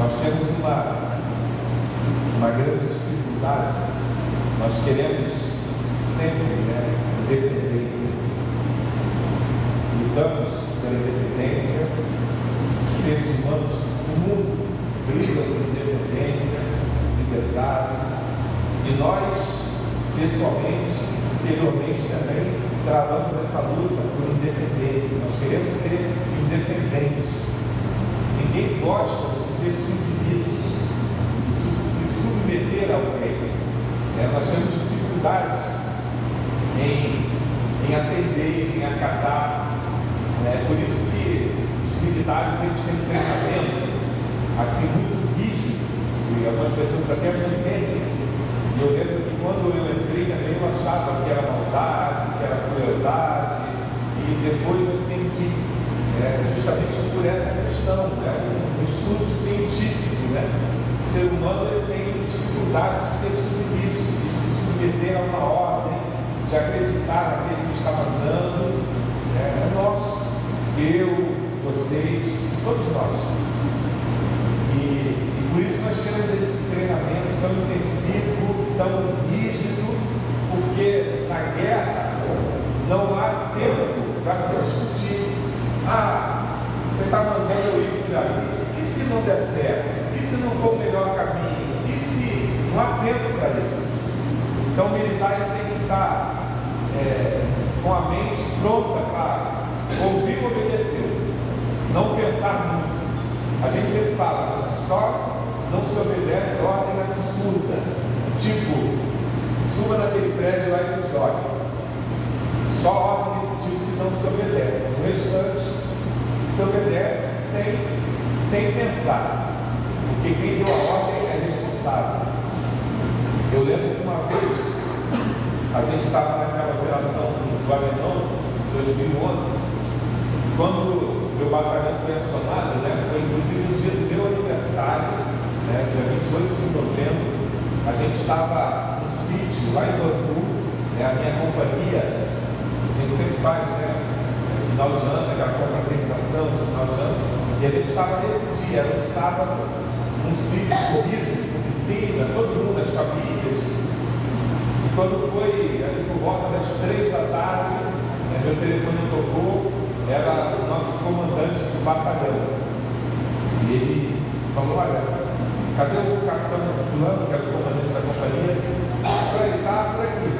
nós temos uma grande dificuldade. Nós queremos sempre, independência. Lutamos pela independência. Seres humanos do mundo brigam por independência, liberdade. E nós, pessoalmente, interiormente também, travamos essa luta por independência. Nós queremos ser independentes. Ninguém gosta de ser submisso, de se submeter a alguém. Nós temos dificuldades em atender, em acatar. Por isso que os militares eles têm um treinamento assim muito rígido, e algumas pessoas até não entendem. E eu lembro que quando eu entrei também eu achava que era maldade, que era crueldade, e depois eu entendi, justamente por essa questão, um estudo científico, o ser humano ele tem dificuldade de ser submisso, de se submeter a uma ordem, de acreditar naquele que está mandando. É nosso, eu, vocês, todos nós. E por isso nós temos esse treinamento tão intensivo, tão rígido, porque na guerra não há tempo para se discutir. Você está mandando eu ir por ali, e se não der certo? E se não for o melhor caminho? E se não há tempo para isso? Então o militar ele tem que estar com a mente pronta para ouvir e obedecer, não pensar muito. A gente sempre fala, só não se obedece a ordem absurda, tipo, suba naquele prédio lá e se joga. Só ordem desse tipo que não se obedece. O restante se obedece sem pensar, porque quem deu a ordem é responsável. Eu lembro que uma vez a gente estava naquela operação do Alemão, 2011, quando meu batalhão foi acionado, foi inclusive no dia do meu aniversário, dia 28 de novembro, a gente estava no sítio lá em Bangu, a minha companhia, a gente sempre faz, no final de ano, aquela confraternização no final de ano, e a gente estava nesse dia, era um sábado, num sítio corrido, com piscina, todo mundo, as famílias. E quando foi ali por volta das 3 da tarde, meu telefone tocou, era o nosso comandante do batalhão. E ele falou, olha, cadê o capitão fulano, que era o comandante da companhia? Ele está por aqui.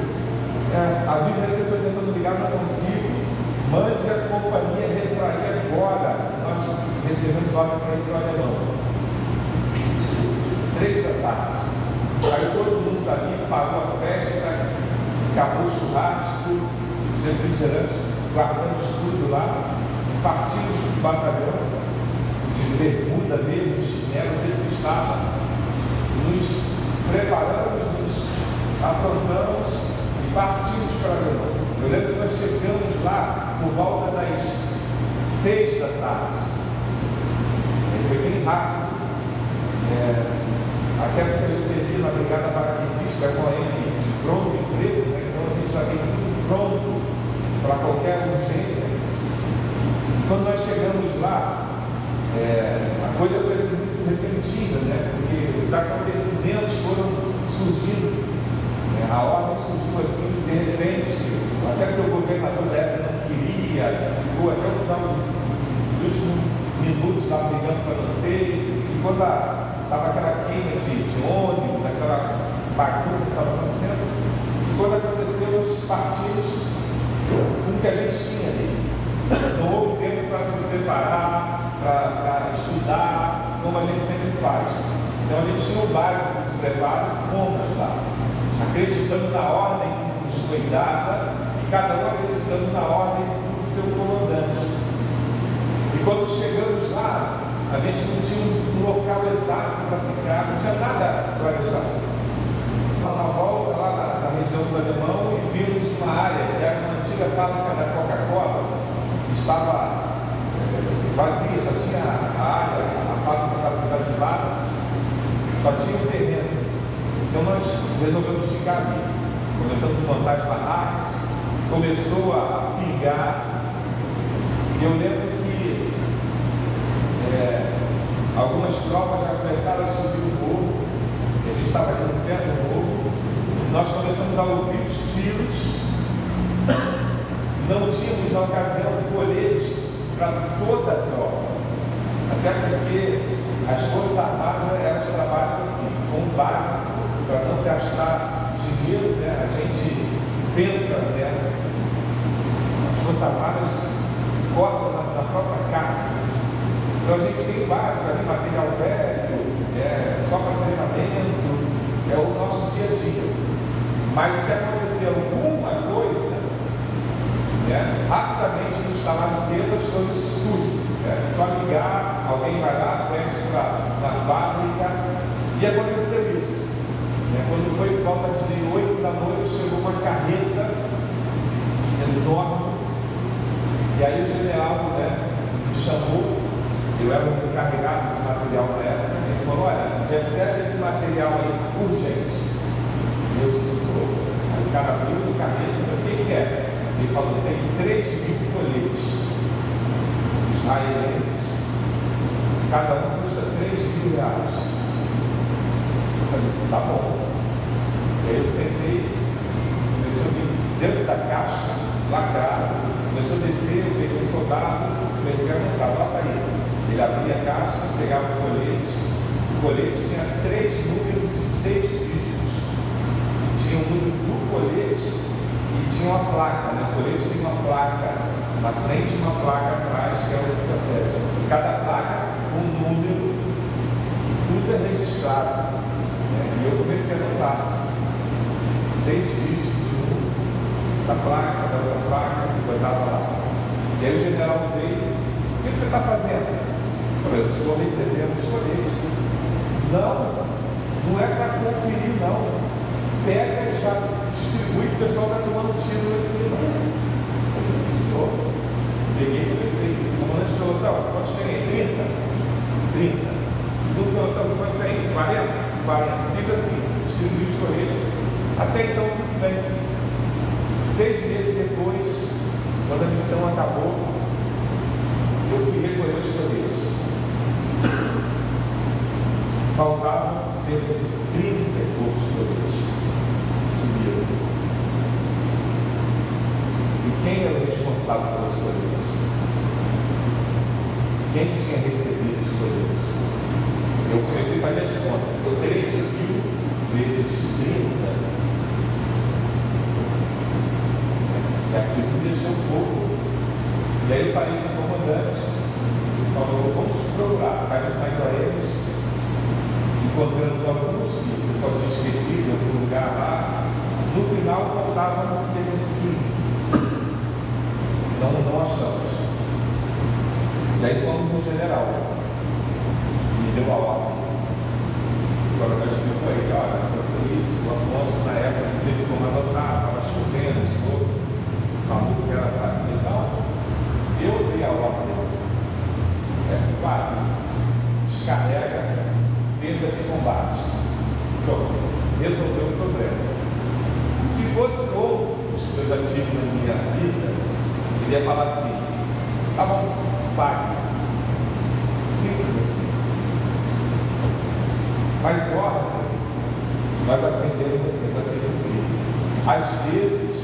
Avisa ele que eu estou tentando ligar, não consigo. Mande a companhia retrair agora. Nós recebemos ordem para ir para o Alemão. 3 da tarde. Saiu todo mundo dali, pagou a festa, acabou o churrasco, os refrigerantes, guardamos tudo lá, partimos do batalhão, de bermuda mesmo, chinelo, onde ele estava, nos preparamos, nos aprontamos e partimos para o Alemão. Eu lembro que nós chegamos lá por volta das 6 da tarde. Foi bem rápido. Até porque eu servi na Brigada Paraquedista com a M de pronto emprego, então a gente já tem tudo pronto para qualquer urgência. E quando nós chegamos lá, a coisa foi assim muito repentina, porque os acontecimentos foram surgindo. A ordem surgiu assim, de repente, até porque o governador da época não queria, ficou até o final dos últimos minutos lá brigando para não ter, e quando estava aquela queima de ônibus, aquela bagunça que estava acontecendo, e quando aconteceu, nós partimos com o que a gente tinha ali. Não houve tempo para se preparar, para estudar, como a gente sempre faz. Então a gente tinha o básico de preparo e fomos lá, acreditando na ordem que nos foi dada, e cada um acreditando na ordem do seu comandante. E quando chegamos lá, a gente não tinha um local exato para ficar, não tinha nada planejado. Na volta, lá na região do Alemão, e vimos uma área que era uma antiga fábrica da Coca-Cola, estava vazia, só tinha a área, a fábrica estava desativada, só tinha o terreno. Então nós resolvemos ficar ali. Começamos a montar as barracas, começou a pingar, e eu lembro que algumas tropas já começaram estava ali no pé do morro, nós começamos a ouvir os tiros, não tínhamos na ocasião coletes para toda a tropa, até porque as Forças Armadas elas trabalham assim, com o básico, para não gastar dinheiro, né? A gente pensa, né? As Forças Armadas cortam na própria carne. Então a gente tem o básico ali, material velho, só para treinamento, é o nosso dia a dia. Mas se acontecer alguma coisa, rapidamente no instalar de dedo as coisas surgem. Só ligar, alguém vai lá, pede na fábrica, e aconteceu isso. Quando foi por volta de 8 da noite, chegou uma carreta enorme, e aí o general me chamou, eu era um encarregado de material na época, ele falou: olha, recebe esse material aí urgente. Eu disse: aí o cara abriu o carreta e falou: o que é? Ele falou: tem 3.000 coletes israelenses, cada um custa R$3.000. Eu falei: tá bom. E aí eu sentei, começou a vir dentro da caixa, lacrado, começou a descer, eu peguei um soldado, comecei a montar, bota aí. Ele abria a caixa, pegava o colete tinha 3 números de 6 dígitos. Tinha o número do colete e tinha uma placa, O colete tinha uma placa na frente e uma placa atrás, que é o que protege. Cada placa, um número, tudo é registrado. E eu comecei a notar 6 dígitos de número da placa, da outra placa, que eu estava lá. E aí o general veio: o que você está fazendo? Eu falei: eu estou recebendo os coletes. Não é para conferir, não. Pega e já distribui, o pessoal vai tomando tiro nesse lugar. Eu falei: sim, senhor. Peguei e comecei. O comandante do pelotão: quantos tem aí? 30. Segundo pelotão: quantos tem aí? 40. Fiz assim, distribuí os coletes. Até então, tudo bem. 6 meses depois, quando a missão acabou, eu fui recolher os coletes. Faltavam cerca de 30 e poucos coletes. Subiram. E quem era o responsável pelos coletes? Quem tinha recebido os coletes? Eu comecei a fazer as contas. 3.000 vezes 30. E aquilo me deixou um pouco. E aí eu falei com o comandante. Ele falou: vamos procurar. Saímos mais aéreos. Encontramos alguns que o pessoal tinha esquecido em algum lugar lá. No final faltavam cerca de 15. Não achamos. E aí fomos no general. Me deu a ordem. Agora nós explicou aí: olha, aconteceu isso. O Afonso, na época, não teve como anotar, estava chovendo, falou que era para então. Eu dei a ordem. Essa parte descarrega perda de combate. Pronto, resolveu o problema. Se fosse outros que eu já tive na minha vida, ele ia falar assim: tá bom, pague. Simples assim. Mas ordem, nós aprendemos assim para ser cumprido. Às vezes,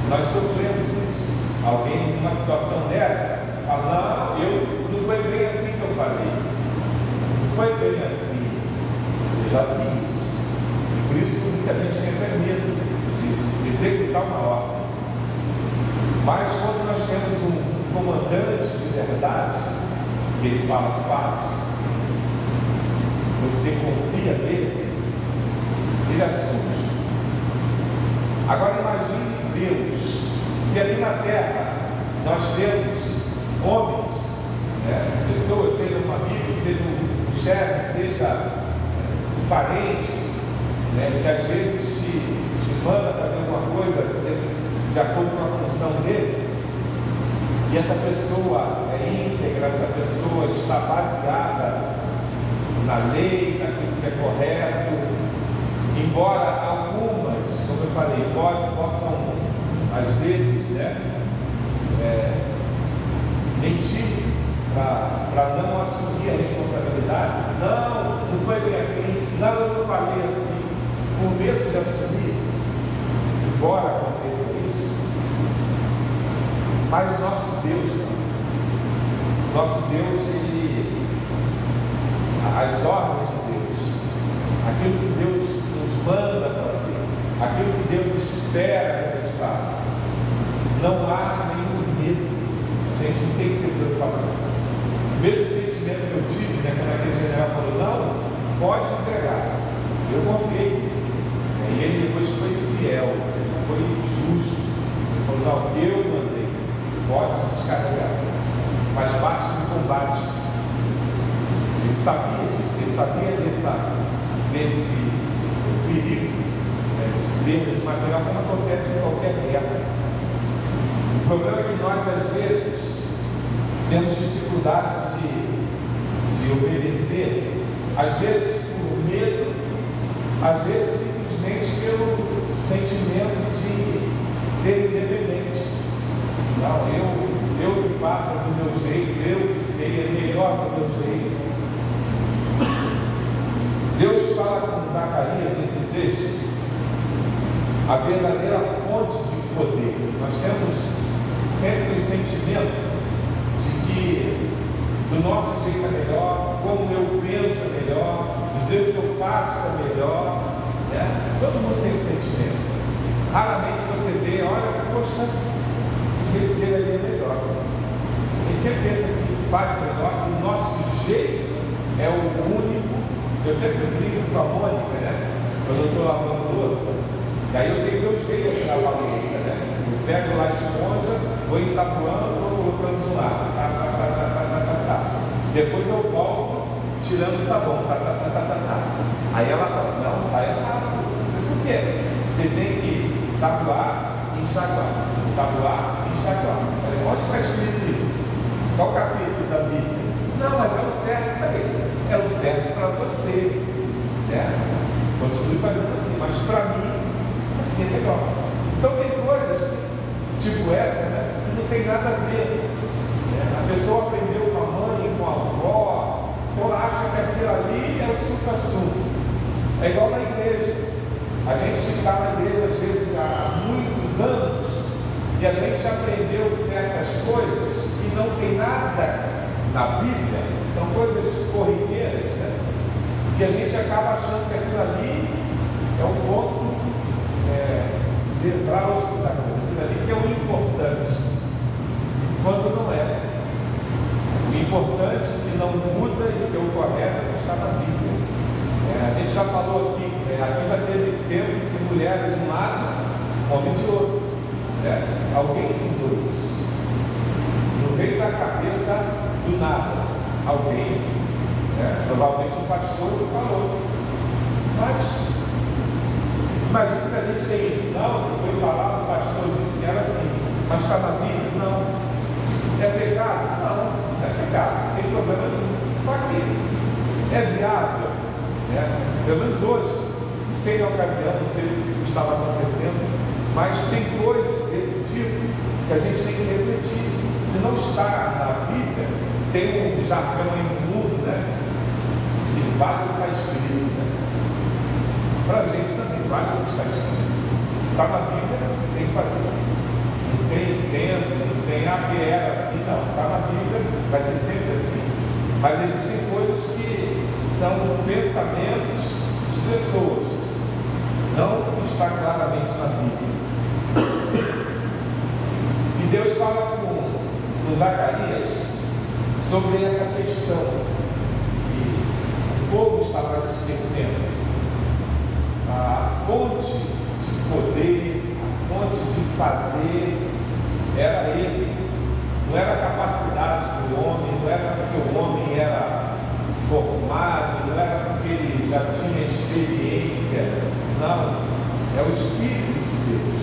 nós sofremos isso. Alguém, numa situação dessa, fala: não foi bem assim que eu falei. Foi bem assim, eu já vi isso. E por isso que a gente tem até medo de executar uma ordem. Mas quando nós temos um comandante de verdade, que ele fala: faz, você confia nele, ele assume. Agora imagine Deus, se ali na terra nós temos homens, pessoas, seja um amigo, seja um chefe, seja um parente, que às vezes te manda fazer alguma coisa de acordo com a função dele, e essa pessoa é íntegra, essa pessoa está baseada na lei, naquilo que é correto, embora algumas, como eu falei, possam às vezes mentir para não assumir a responsabilidade. Não foi bem assim, Não, eu não falei assim, com medo de assumir, embora aconteça isso. Mas nosso Deus, as ordens de Deus, aquilo que Deus nos manda fazer, aquilo que Deus espera que a gente faça, não há nenhum medo, a gente não tem que ter preocupação. O mesmo sentimento que eu tive, quando aquele general falou, não, pode entregar, eu confiei. E ele depois foi fiel, ele foi justo, ele falou, não, eu mandei, pode descarregar, faz parte do combate. Ele sabia disso, ele sabia desse perigo, de perda de material, como acontece em qualquer guerra. O problema é que nós, às vezes, temos dificuldade de obedecer, às vezes por medo, às vezes simplesmente pelo sentimento de ser independente. Não, eu que faço do meu jeito, eu que sei, é melhor do meu jeito. Deus fala com Zacarias nesse texto a verdadeira fonte de poder. Nós temos sempre o sentimento de que do nosso jeito é melhor, como eu penso é melhor, dos jeitos que eu faço é melhor. Todo mundo tem esse sentimento. Raramente você vê, olha, poxa, o jeito dele ali é melhor. Ele sempre pensa que faz melhor, que o nosso jeito é o único. Eu sempre brinco com a Mônica, quando eu estou lavando louça, e aí eu tenho meu jeito de lavar louça, Eu pego lá a esponja, vou ensaboando, vou colocando de um lado, Depois eu volto tirando o sabão, Aí ela fala, não, tá errado. Por quê? Você tem que ensaboar e enxaguar, ensaboar e enxaguar. Eu falei, onde está escrito isso? Qual capítulo da Bíblia? Não, mas é o certo, é o certo para você, Continue fazendo assim, mas para mim, assim é melhor. Então tem coisas, tipo essa, que não tem nada a ver. A pessoa aprendeu com a mãe, com a avó, então ela acha que aquilo ali é o supra-sumo. É igual na igreja. A gente está na igreja, às vezes, há muitos anos, e a gente aprendeu certas coisas que não tem nada na Bíblia, são coisas corriqueiras, E a gente acaba achando que aquilo ali é o ponto nevrálgico da coisa, aquilo ali que é o importante, quando não é. O importante que não muda e que é o correto não está na Bíblia. A gente já falou aqui, aqui já teve tempo que mulher é de um lado, homem de outro. Alguém ensinou isso. Não veio da cabeça do nada. Alguém, provavelmente um pastor falou. Mas, imagina se a gente tem isso. Não, foi falar, o pastor disse que era assim. Mas está na Bíblia? Não. É pecado? Não, não é pecado. Não tem problema nenhum. Só que é viável. Pelo menos hoje, não sei na ocasião, não sei o que estava acontecendo, mas tem coisas desse tipo que a gente tem que refletir. Se não está na Bíblia, tem um jargão em mundo, Se vale o que está escrito, Para a gente também, vale o que está escrito. Se está na Bíblia, tem que fazer. Não tem tempo, não tem que era assim, não. Está na Bíblia, vai ser sempre assim. Mas existem coisas que são pensamentos de pessoas, não está claramente na Bíblia. E Deus fala com Zacarias sobre essa questão que o povo estava esquecendo. A fonte de poder, a fonte de fazer, era ele. Não era a capacidade do homem, não era porque o homem era formado, não era porque ele já tinha experiência. Não, é o Espírito de Deus.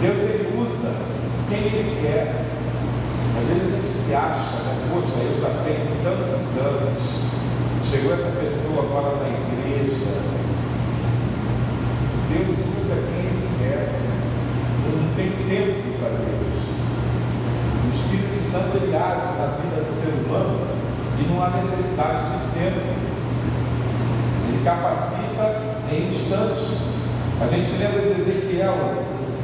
Deus, ele usa quem ele quer. Às vezes a gente se acha, poxa, eu já tenho tantos anos, chegou essa pessoa agora na igreja. Deus usa quem ele quer. Não tem tempo para Deus. O Espírito Santo, ele age na vida do ser humano e não há necessidade de tempo. Ele capacita em instantes. A gente lembra de Ezequiel,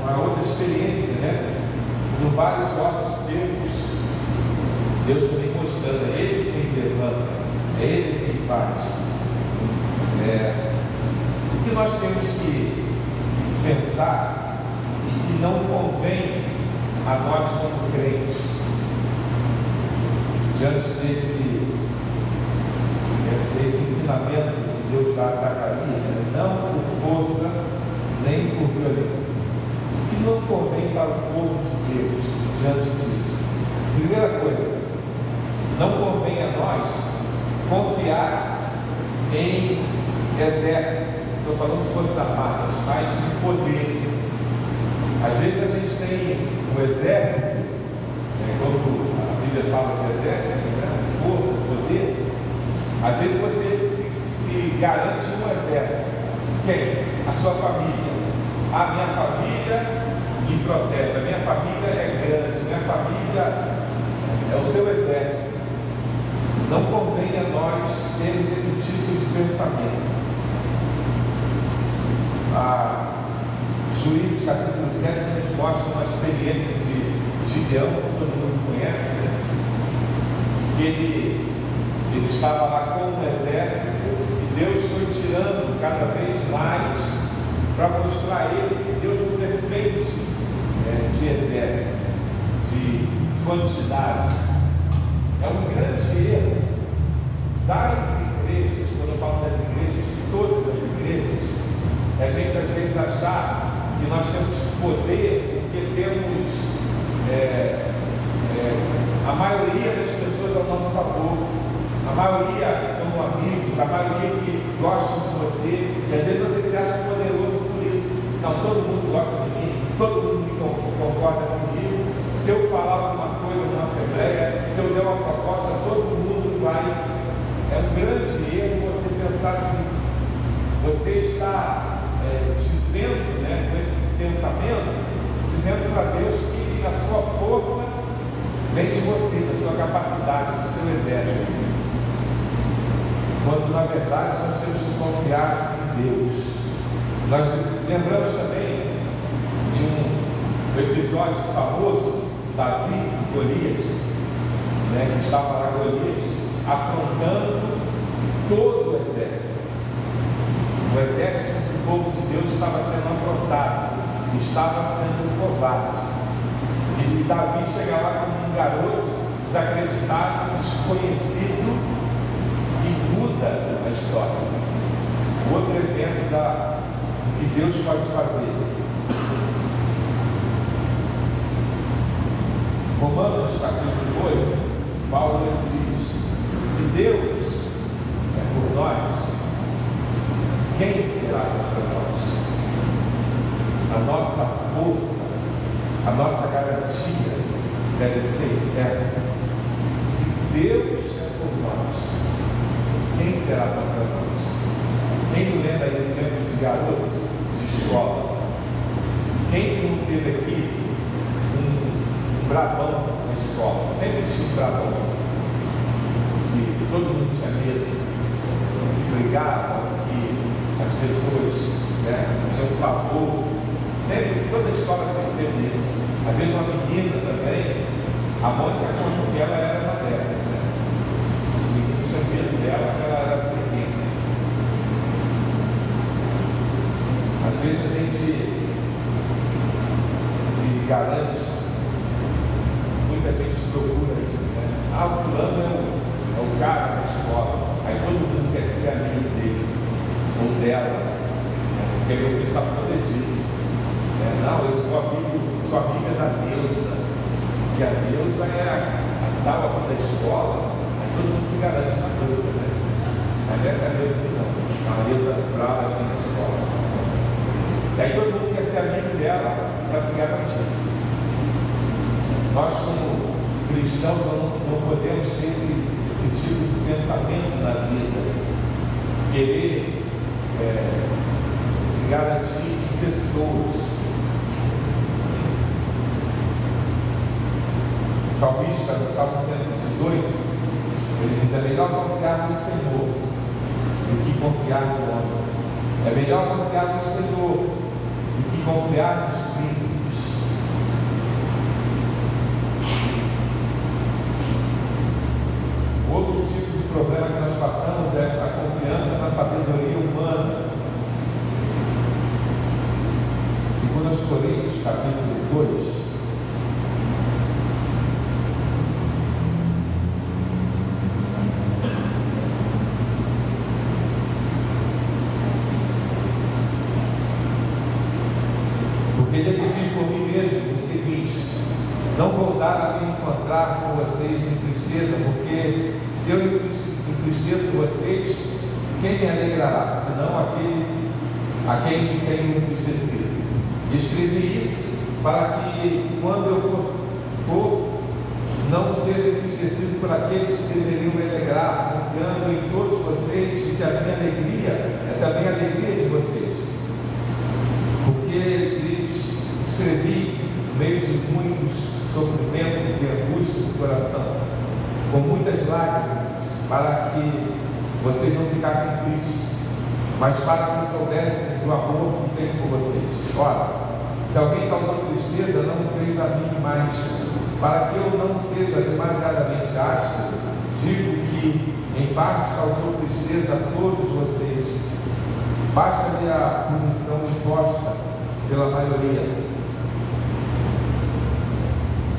uma outra experiência, né? No vale dos ossos secos, Deus também mostrando, é Ele quem levanta, é Ele quem faz. O que nós temos que pensar e que não convém a nós como crentes, diante desse ensinamento que Deus dá a Zacarias, né? Não por força nem por violência. O que não convém para o povo de Deus diante disso? Primeira coisa, não convém a nós confiar em exército. Estou falando de forças armadas, mas de poder. Às vezes a gente tem um exército, quando a Bíblia fala de exército, né? Força, poder. Às vezes você se garante um exército. Quem? A sua família. A minha família me protege, a minha família é grande, minha família é o seu exército. Não convém a nós termos esse tipo de pensamento. Juízes capítulo 7 nos mostra uma experiência de Gideão, que todo mundo conhece, né? Que ele estava lá com um exército e Deus foi tirando cada vez mais para mostrar a ele que Deus não depende de exército, de quantidade. É um grande erro das igrejas, quando eu falo das igrejas, todas as igrejas, a gente às vezes achar que nós temos poder porque temos a maioria das pessoas ao nosso favor, a maioria como amigos, a maioria que gostam de você, e às vezes você se acha poderoso por isso. Não, todo mundo gosta de mim, todo mundo concorda comigo. Se eu falar alguma coisa numa assembleia, se eu der uma proposta, todo mundo vai. É um grande erro você pensar assim. Você está dizendo, né, com esse pensamento, dizendo para Deus que a sua força vem de você, da sua capacidade, do seu exército. Quando na verdade nós temos que confiar em Deus. Nós lembramos também de um episódio famoso, Davi e Golias, né, que estava lá Golias afrontando todo o exército. O exército do povo de Deus estava sendo afrontado, estava sendo covarde. E Davi chega lá como um garoto desacreditado, desconhecido, e muda a história. Outro exemplo do que Deus pode fazer. Romanos capítulo 8, Paulo diz: se Deus é por nós, quem será contra nós? A nossa força, a nossa garantia deve ser essa. Se Deus é por nós, quem será contra nós? Quem não lembra aí do tempo de garoto de escola? Quem que não teve aqui um brabão na escola? Sempre tinha um brabão, que todo mundo tinha medo, que brigava, que as pessoas tinham pavor. Sempre, toda a escola teve isso. Às vezes uma menina também, a Mônica contou que ela era uma dessas, né? Os meninos tinham medo dela, porque ela era pequena. Às vezes a gente se garante, muita gente procura isso, né? O fulano é o cara da escola, aí todo mundo quer ser amigo dele ou dela, porque você está protegido. Não, eu sou amiga da deusa, que a deusa é a tal aqui da escola, aí todo mundo se garante na deusa, né? Mas essa é a deusa que não, a deusa brava tinha na escola. E aí todo mundo quer ser amigo dela para se garantir. Nós, como cristãos, não podemos ter esse tipo de pensamento na vida, querer se garantir em pessoas. O salmista, no Salmo 118, ele diz: é melhor confiar no Senhor do que confiar no homem. É melhor confiar no Senhor do que confiar nos príncipes. Outro tipo de problema que nós passamos é a confiança na sabedoria humana. 2 Coríntios, capítulo 2. Porque decidi por mim mesmo o seguinte: não vou dar a me encontrar com vocês em tristeza, porque se eu entristeço vocês, quem me alegrará, senão aquele a quem tenho entristecido? Escrevi isso para que, quando eu for, não seja entristecido por aqueles que deveriam me alegrar, confiando em todos vocês, e que a minha alegria é também a alegria de vocês. Porque lhes escrevi no meio de muitos sofrimentos e angústias do coração, com muitas lágrimas, para que vocês não ficassem tristes, mas para que soubessem do amor que tenho por vocês. Ora, se alguém causou tristeza, não fez a mim, mas para que eu não seja demasiadamente áspero, digo que em parte causou tristeza a todos vocês. Basta-lhe a punição imposta pela maioria.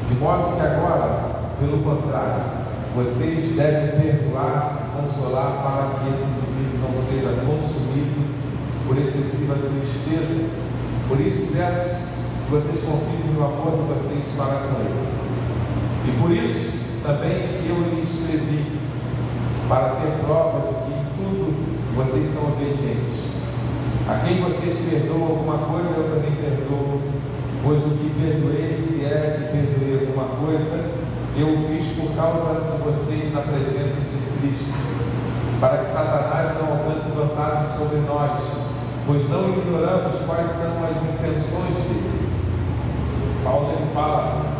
De modo que agora, pelo contrário, vocês devem perdoar e consolar para que esse indivíduo não seja consumido por excessiva tristeza. Por isso peço que vocês confiem no amor de vocês para com ele. E por isso também que eu lhe escrevi, para ter provas de que em tudo vocês são obedientes. A quem vocês perdoam alguma coisa, eu também perdoo, pois o que perdoei, se é que perdoei alguma coisa, eu o fiz por causa de vocês na presença de Cristo, para que Satanás não alcance vantagem sobre nós, pois não ignoramos quais são as intenções dele. Paulo ele fala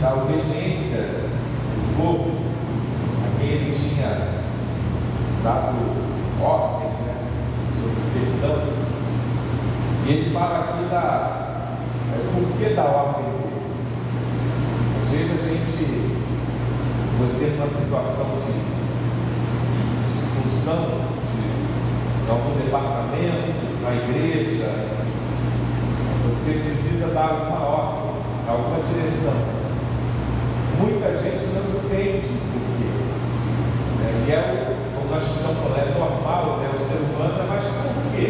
da obediência do povo, a quem ele tinha dado ordens, sobre perdão. E ele fala aqui porquê da ordem dele. Às vezes você numa situação de função, de algum departamento, na igreja, você precisa dar alguma ordem, alguma direção. Muita gente não entende por quê. E como nós estamos falando, é normal, o ser humano, mas por quê?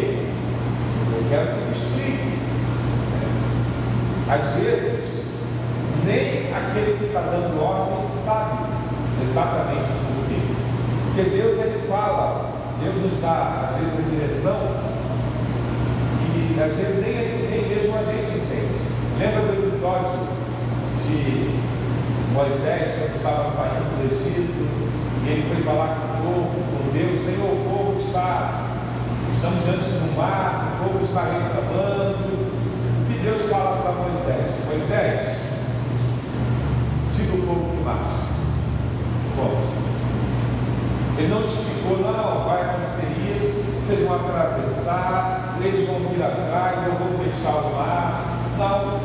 Eu quero que me explique. Às vezes, nem aquele que está dando ordem sabe exatamente por quê. Porque Deus, ele fala, Deus nos dá, às vezes, a direção, e às vezes nem mesmo a gente entende. Lembra do episódio de Moisés, quando estava saindo do Egito, e ele foi falar com o povo, com Deus: Senhor, o povo estamos diante do mar, o povo está reclamando. O que Deus fala para Moisés? Moisés, diga o povo que marcha. Bom, ele não explicou, não, vai acontecer isso, vocês vão atravessar, eles vão vir atrás, eu vou fechar o mar. Não,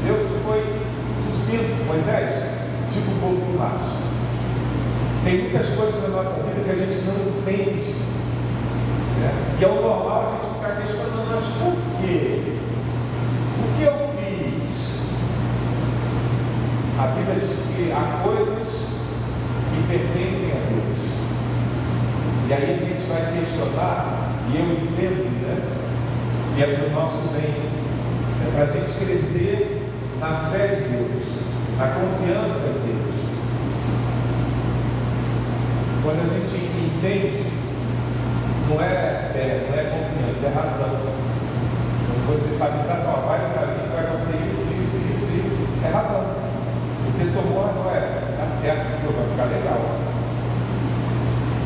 Deus foi sucinto. Moisés, diga o povo que marcha. Tem muitas coisas na nossa vida que a gente não entende, né? E é o normal a gente ficar questionando: mas por quê? O que eu fiz? A Bíblia diz que há coisas que pertencem a Deus. E aí a gente vai questionar, e eu entendo, né, que é para o nosso bem, é para a gente crescer na fé em Deus, na confiança em Deus. Quando a gente entende, não é fé, não é confiança, é razão. Quando você sabe exatamente, vai para mim, vai acontecer isso, é razão. Você tomou razão, dá certo, vai ficar legal.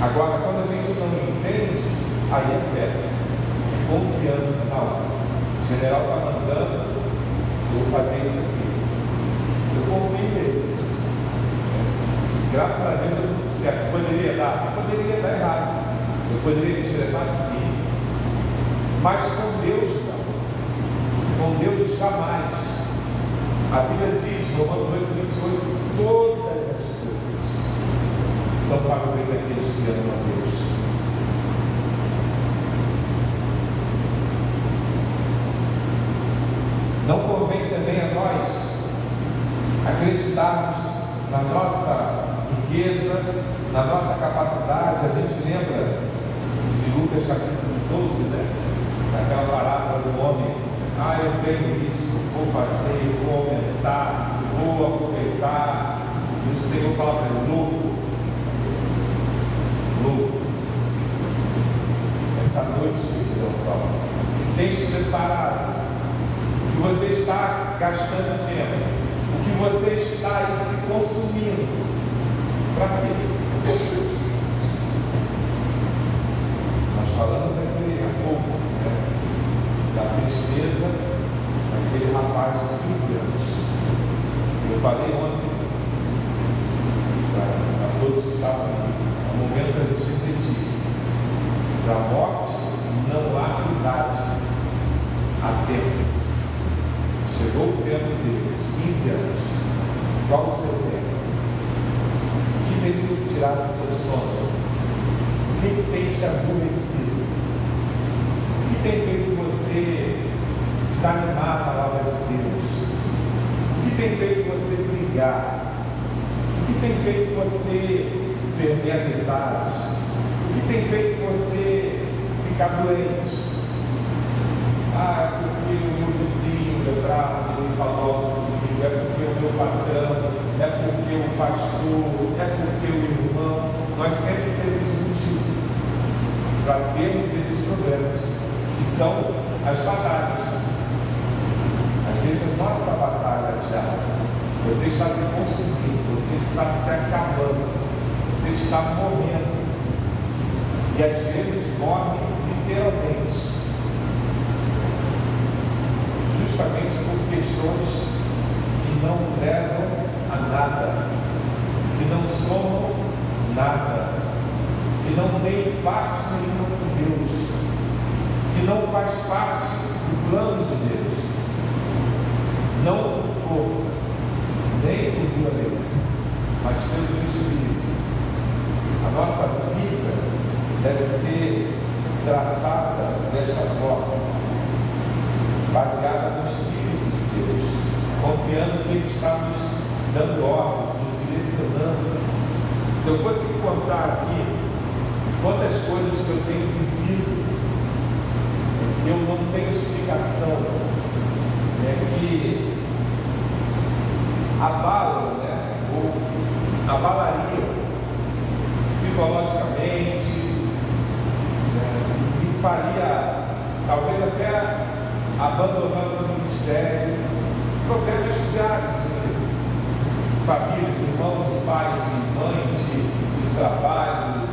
Agora, quando a gente não entende, aí é fé, é confiança. Não, o general está mandando, eu vou fazer isso aqui. Eu confio nele. Graças a Deus, certo, poderia dar errado. Eu Eu poderia discrepar sim, mas com Deus não. Com Deus jamais. A Bíblia diz, Romanos 8:28, todas as coisas são para o bem daqueles que amam a Deus. Não convém também a nós acreditarmos na nossa riqueza, na nossa capacidade. A gente lembra de Lucas capítulo 12, né? Daquela parábola do homem: eu tenho isso, vou fazer, vou aumentar, vou aproveitar. E o Senhor fala para ele: louco, essa noite te dirão prova. Tens preparado o que você está gastando tempo, o que você está aí se consumindo. Para quê? Nós falamos aqui há pouco, né, da tristeza daquele rapaz de 15 anos. Eu falei ontem para todos que estavam aqui, é o momento da gente refletir. Para a morte não há idade, há tempo. Chegou o tempo dele, de 15 anos. Qual o seu tempo? O que tem te tirado do seu sono? O que tem te aborrecido? O que tem feito você desanimar na obra de Deus? O que tem feito você brigar? O que tem feito você perder amizades? O que tem feito você ficar doente? É porque o meu vizinho, meu bravo, ele falou comigo, é porque o meu patrão, é porque o pastor, é porque o irmão. Nós sempre temos um motivo para termos esses problemas, que são as batalhas. Às vezes a nossa batalha diária, você está se consumindo, você está se acabando, você está morrendo. E às vezes morre literalmente. Justamente por questões que não levam a nada, que não somam nada, que não tem parte nenhuma com Deus, que não faz parte do plano de Deus, não por força, nem por violência, mas pelo Espírito. A nossa vida deve ser traçada desta forma, baseada no Espírito de Deus, confiando que Ele está nos dando ordens, nos direcionando. Se eu fosse contar aqui quantas coisas que eu tenho vivido, que eu não tenho explicação, que abalam, ou abalariam psicologicamente, me faria talvez até abandonando o ministério, problemas diários de família, de irmãos, de pais, de mães, de trabalho,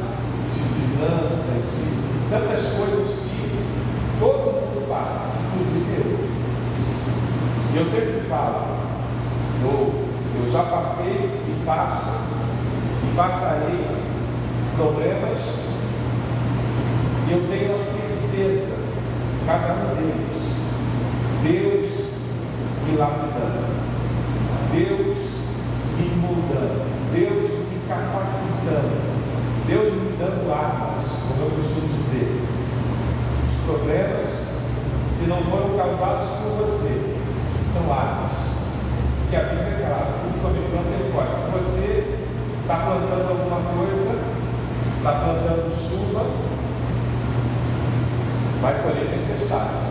de finanças, de tantas coisas que todo mundo passa, inclusive eu. E eu sempre falo, eu já passei e passo e passarei problemas, e eu tenho a certeza, cada um deles, Deus me lapidando, Deus me moldando, Deus me capacitando, Deus me dando armas, como eu costumo dizer. Os problemas, se não foram causados por você, são armas. Que a Bíblia é clara, tudo que eu planta ele pode. Se você está plantando alguma coisa, está plantando chuva, vai colher tempestades.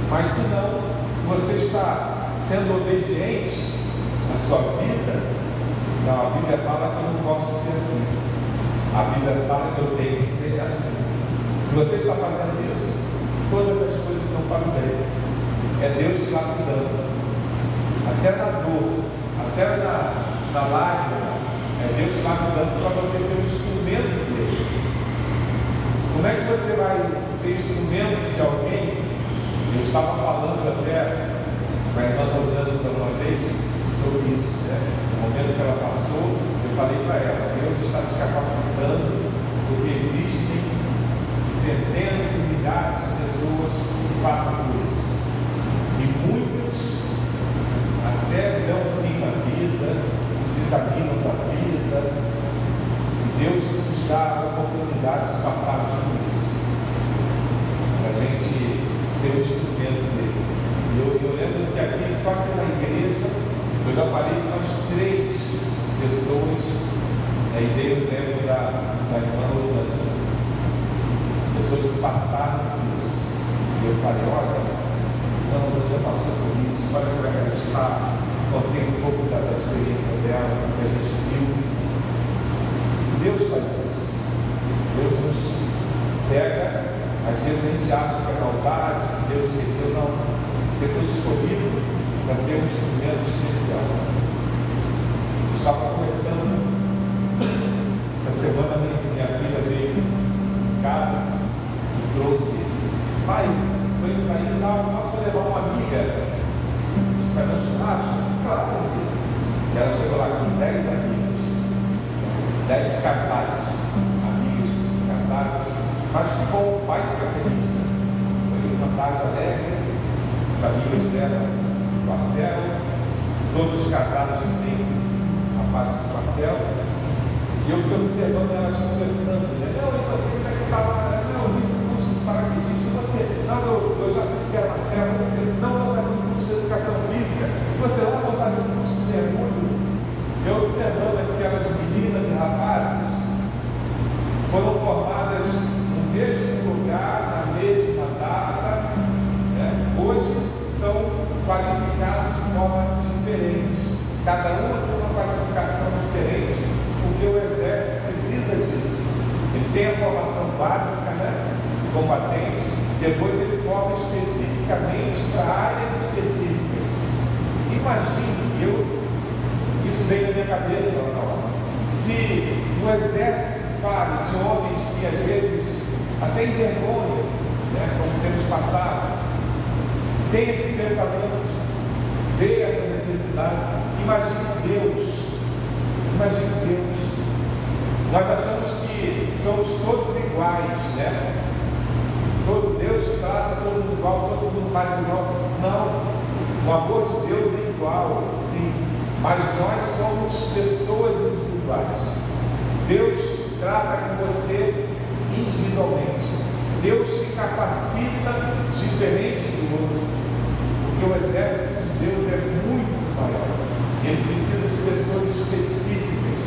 Mas se não, se você está sendo obediente na sua vida, não, a Bíblia fala que eu não posso ser assim. A Bíblia fala que eu tenho que ser assim. Se você está fazendo isso, todas as coisas são para o bem. É Deus te lapidando. Até na dor, até na lágrima, é Deus te lapidando para você ser um instrumento dele. Como é que você vai ser instrumento de alguém? Eu estava falando até com a irmã Rosângela uma vez sobre isso, No momento que ela passou, eu falei para ela: Deus está te capacitando, porque existem oportunidade de passarmos por isso, para a gente ser o instrumento dele. Eu lembro que aqui, só que na igreja, eu já falei com umas 3 pessoas, e dei o exemplo da irmã Rosângela, pessoas que passaram por isso. E eu falei, olha, a irmã já passou por isso, olha como é que ela está, contei um pouco da experiência dela, que a gente viu. Deus faz isso. Deus nos pega, às vezes a gente acha que é maldade, que Deus esqueceu, não. Você foi escolhido para ser um instrumento especial. Eu estava conversando, essa semana minha filha veio em casa e trouxe, pai, estou indo para aí, posso levar uma amiga para dar um churrasco? Claro, filha. E ela chegou lá com 10 amigas, 10 casais, amigas casadas, mas que bom, o pai fica feliz, né? Foi uma tarde alegre, as amigas dela no quartel, todos casados têm a parte do quartel, e eu fiquei observando elas conversando, né? Não, e você como é que estava? Não, eu fiz um curso de paraquedista, e você? Não, eu já fiz guerra na serra, você? Não, estou fazendo curso de educação física, e você? Não, estou fazendo curso de mergulho. Eu observando aquelas meninas e rapazes, foram formadas no mesmo lugar, na mesma data, né? Hoje são qualificados de forma diferente, cada uma tem uma qualificação diferente, porque o Exército precisa disso. Ele tem a formação básica, né, de combatente, depois ele forma especificamente para áreas específicas. Imagine, isso veio na minha cabeça lá na hora, se o Exército fale de homens que às vezes até envergonham, né, como temos passado, tem esse pensamento, vê essa necessidade. Imagine Deus. Nós achamos que somos todos iguais, né? Todo Deus trata todo mundo igual, todo mundo faz igual. Não, o amor de Deus é igual, sim, mas nós somos pessoas individuais. Deus trata com você individualmente. Deus te capacita diferente do outro, porque o exército de Deus é muito maior. Ele precisa de pessoas específicas,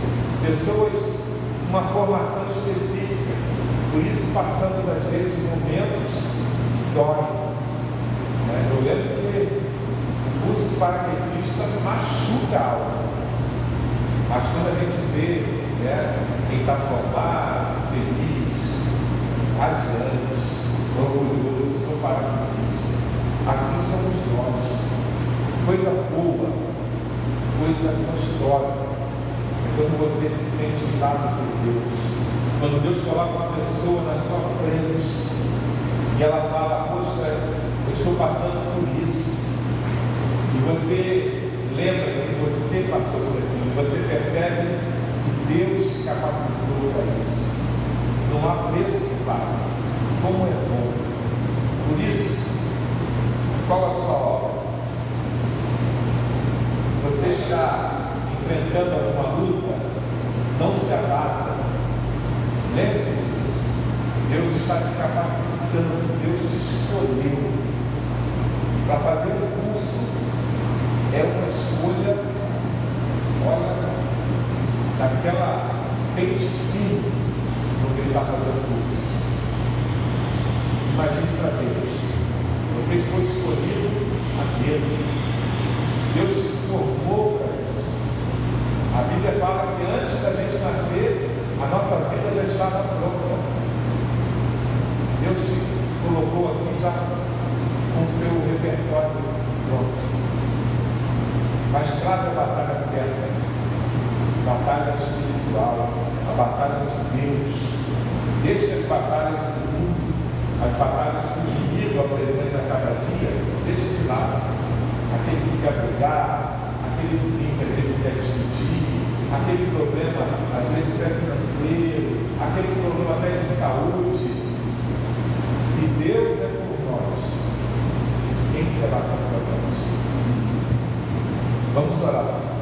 pessoas com uma formação específica. Por isso passamos às vezes momentos que doem. Eu lembro que o curso de paraquedista machuca a alma, mas quando a gente vê, né, quem está formado, feliz, radiante, orgulhoso, sou paraquedista, assim somos nós. Coisa boa, coisa gostosa é quando você se sente usado por Deus, quando Deus coloca uma pessoa na sua frente e ela fala, poxa, eu estou passando por isso, e você lembra que você passou por aquilo, você percebe que Deus te capacitou para isso. Não há preço que pague. Como é bom. Por isso, qual a sua obra? Se você está enfrentando alguma luta, não se abata. Lembre-se disso. Deus está te capacitando, Deus te escolheu. Para fazer o curso é uma escolha, olha, daquela pente fino no que ele está fazendo o curso. Imagine para Deus, você foi escolhido a dedo, Deus te formou para isso. A Bíblia fala que antes da gente nascer, a nossa vida já estava pronta. Deus te colocou aqui já com o seu repertório pronto. Mas trata a batalha certa, a batalha espiritual, a batalha de Deus. Deixa as batalhas do mundo, as batalhas que o inimigo apresenta a cada dia, deixa de lado. Aquele que quer brigar, aquele vizinho que a gente quer discutir, aquele problema, às vezes até financeiro, aquele problema até de saúde. Se Deus é por nós, quem será contra nós? Vamos orar.